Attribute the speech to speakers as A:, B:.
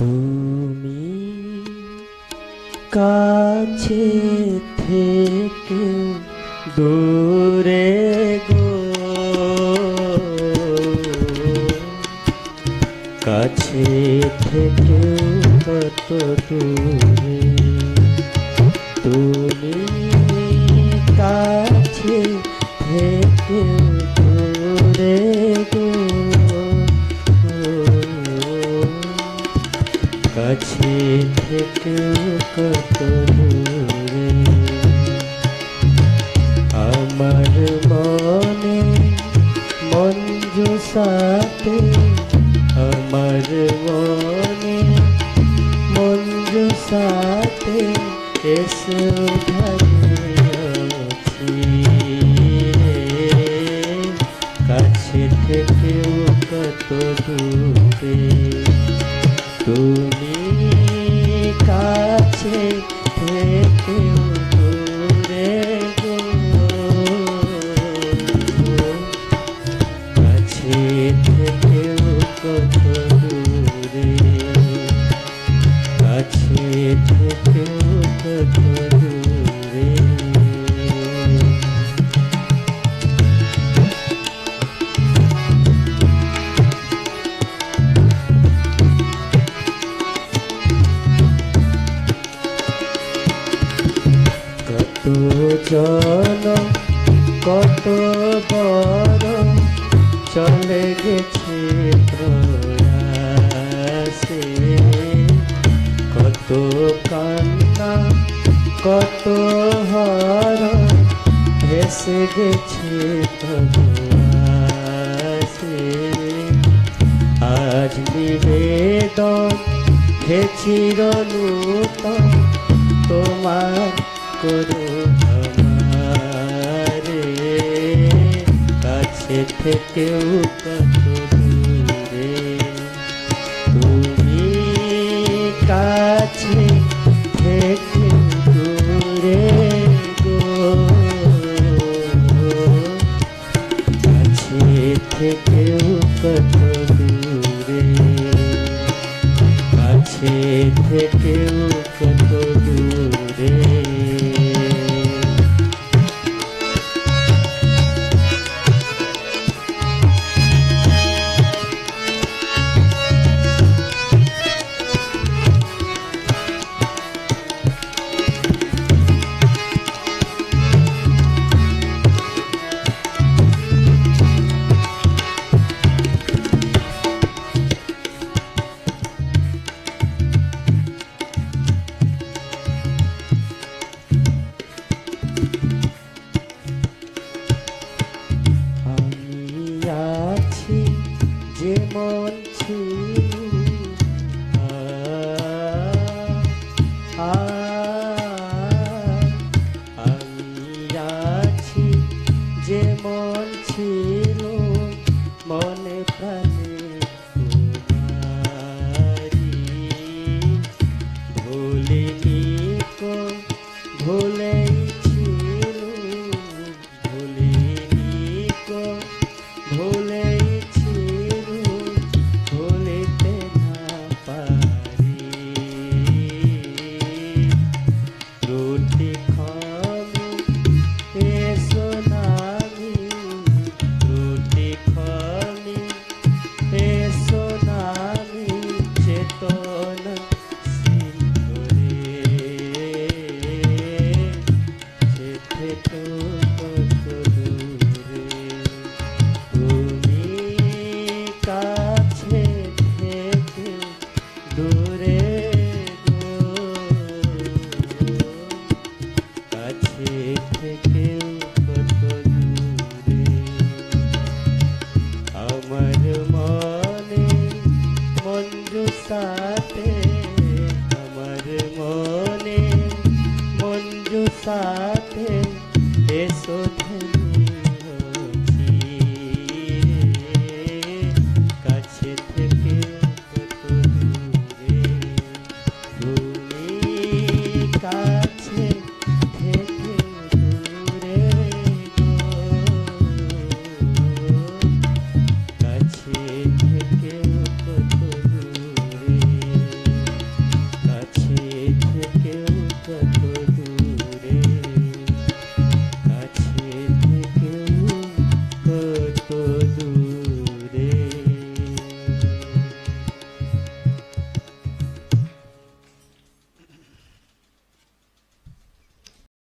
A: তুমি কাছে থেকে দূরে গো, কাছে থেকে কত দূরে। তুমি কাছে থেকে দূরে গো, কাছে থেকে কত দূরে। আমার মনে মঞ্জু সাথে, আমার মনে মঞ্জু সাথে এসো ঢালিয়াছি রে, কাছে থেকেও কত দূরে। তুমি কাছে থেকেও দূরে গো, কাছে থেকেও কত দূরে, কাছে থেকেও কত দূরে। কত জনম কত বড় চলে গেছে প্রয়াসে, কত কান্না কত হরণ ভেসে গেছে তবু আসে। আজ নিবেদন হে চিরনূতন তোমার করো আমারে, কাছে থেকেও কত দূরে। তুমি কাছে থেকে দূরে গো, কাছে থেকেও কত দূরে, কাছে থেকেও কত দূরে। যেমন ছিল আমি আছি, যেমন ছিল মনে প্রাণে তোমারি, ভুলিনি কো ভুলেই ছিল, ভুলিনি কো ভুলেই সাথে, আমার মনে মঞ্জু সাথে এসো ঢালিয়াছি রে, কাছে থেকে কত দূরে। তুমি কাছে থেকে দূরে গো, কাছে থেকে কত দূরে। কত